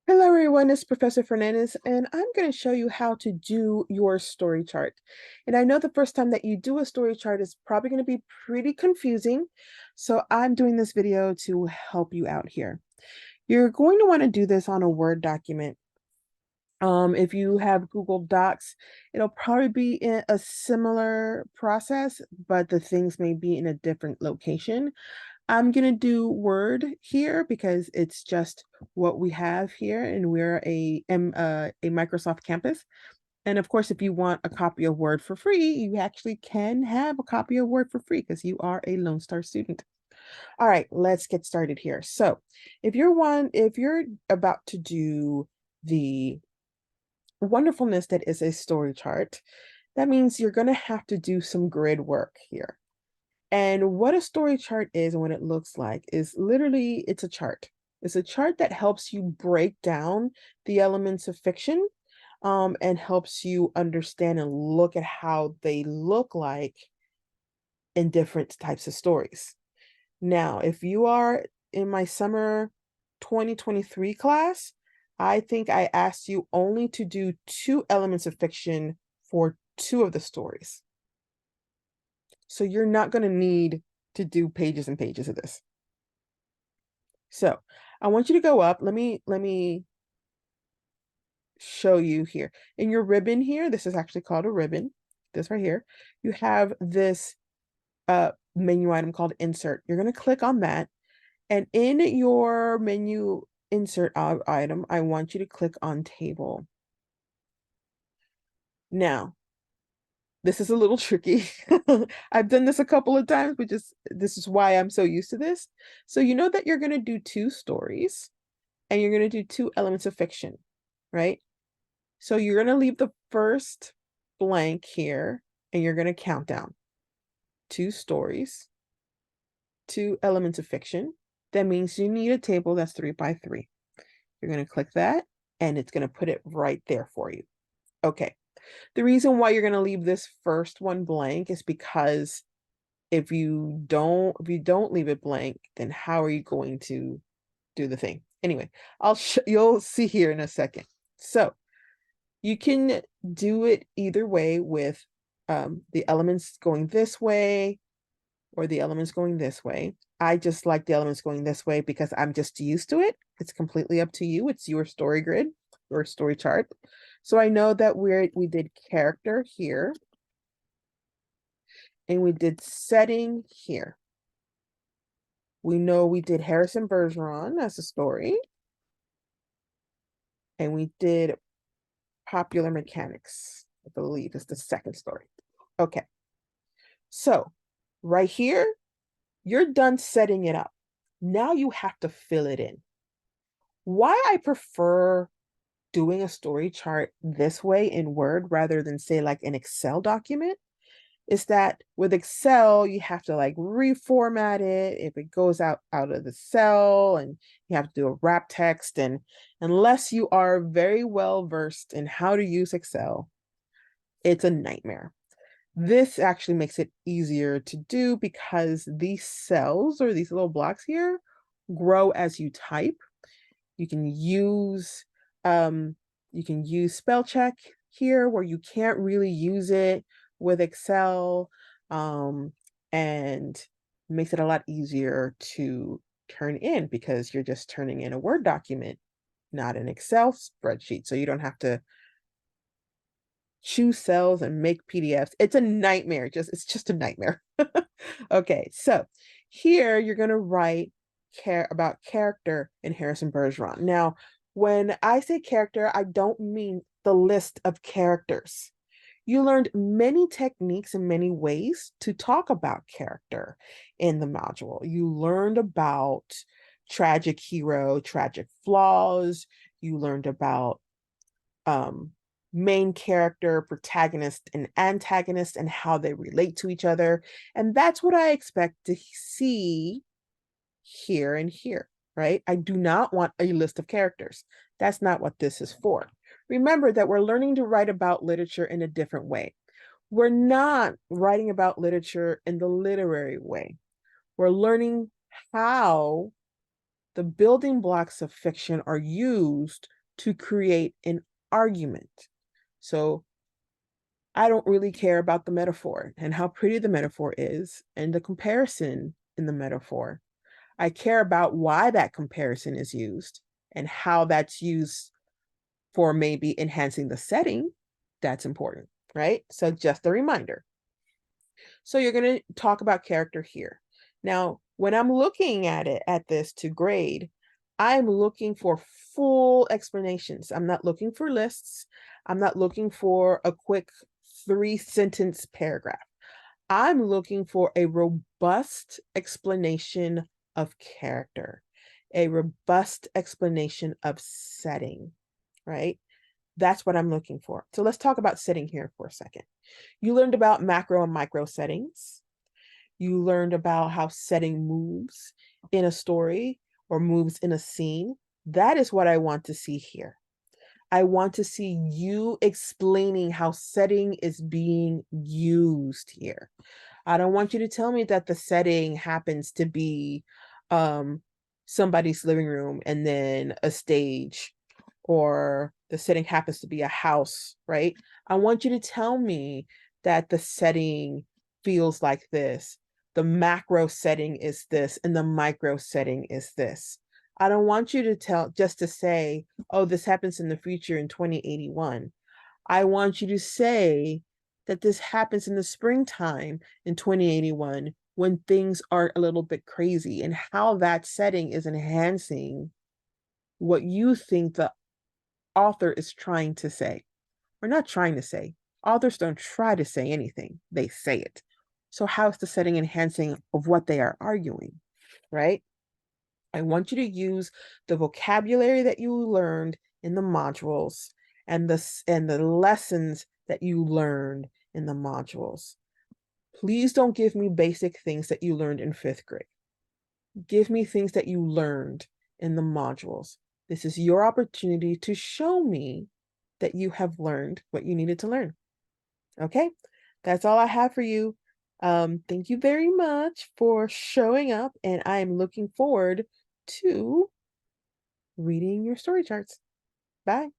Hello everyone, it's Professor Fernandez, and I'm going to show you how to do your story chart. And I know the first time that you do a story chart is probably going to be pretty confusing, so I'm doing this video to help you out here. You're going to want to do this on a Word document. If you have Google Docs, it'll probably be in a similar process, but the things may be in a different location. I'm gonna do Word here because it's just what we have here, and we're a Microsoft campus. And of course, if you want a copy of Word for free, you actually can have a copy of Word for free because you are a Lone Star student. All right, let's get started here. So, if you're about to do the wonderfulness that is a story chart, that means you're gonna have to do some grid work here. And what a story chart is and what it looks like is literally it's a chart. It's a chart that helps you break down the elements of fiction and helps you understand and look at how they look like in different types of stories. Now, if you are in my summer 2023 class, I think I asked you only to do two elements of fiction for two of the stories. So you're not going to need to do pages and pages of this. So I want you to go up. Let me show you here. In your ribbon here, this is actually called a ribbon. This right here. You have this menu item called insert. You're going to click on that. And in your menu insert item, I want you to click on table. Now, this is a little tricky. I've done this a couple of times, but this is why I'm so used to this. So you know that you're going to do two stories and you're going to do two elements of fiction, right? So you're going to leave the first blank here and you're going to count down two stories, two elements of fiction. That means you need a table that's 3 by 3. You're going to click that and it's going to put it right there for you. Okay. The reason why you're going to leave this first one blank is because if you don't leave it blank, then how are you going to do the thing? Anyway, you'll see here in a second. So you can do it either way with the elements going this way or the elements going this way. I just like the elements going this way because I'm just used to it. It's completely up to you. It's your story grid or story chart. So I know that we did character here and we did setting here. We know we did Harrison Bergeron as a story and we did popular mechanics, I believe is the second story. Okay. So right here, you're done setting it up. Now you have to fill it in. Why I prefer doing a story chart this way in Word rather than say like an Excel document is that with Excel, you have to like reformat it if it goes out of the cell and you have to do a wrap text. And unless you are very well versed in how to use Excel, it's a nightmare. This actually makes it easier to do because these cells or these little blocks here grow as you type. You can use um, you can use spell check here where you can't really use it with Excel, and makes it a lot easier to turn in because you're just turning in a Word document, not an Excel spreadsheet. So you don't have to choose cells and make PDFs. It's a nightmare. It's just a nightmare. Okay, so here you're gonna write care about character in Harrison Bergeron. Now, when I say character, I don't mean the list of characters. You learned many techniques and many ways to talk about character in the module. You learned about tragic hero, tragic flaws. You learned about um, main character, protagonist, and antagonist, and how they relate to each other. And that's what I expect to see here and here, right? I do not want a list of characters. That's not what this is for. Remember that we're learning to write about literature in a different way. We're not writing about literature in the literary way. We're learning how The building blocks of fiction are used to create an argument. So I don't really care about the metaphor and how pretty the metaphor is and the comparison in the metaphor. I care about why that comparison is used and how that's used for maybe enhancing the setting. That's important, right? So just a reminder. So you're going to talk about character here. Now, when I'm looking at this to grade, I'm looking for full explanations. I'm not looking for lists. I'm not looking for a quick 3-sentence paragraph. I'm looking for a robust explanation of character, a robust explanation of setting, right? That's what I'm looking for. So let's talk about setting here for a second. You learned about macro and micro settings. You learned about how setting moves in a story or moves in a scene. That is what I want to see here. I want to see you explaining how setting is being used here. I don't want you to tell me that the setting happens to be somebody's living room and then a stage, or the setting happens to be a house, right? I want you to tell me that the setting feels like this. The macro setting is this, and the micro setting is this. I don't want you to just to say, oh, this happens in the future in 2081. I want you to say that this happens in the springtime in 2081 when things are a little bit crazy, and how that setting is enhancing what you think the author is trying to say, or not trying to say. Authors don't try to say anything, they say it. So how is the setting enhancing of what they are arguing, right? I want you to use the vocabulary that you learned in the modules and the lessons that you learned in the modules. Please don't give me basic things that you learned in 5th grade. Give me things that you learned in the modules. This is your opportunity to show me that you have learned what you needed to learn. Okay, that's all I have for you. Thank you very much for showing up, and I am looking forward to reading your story charts. Bye.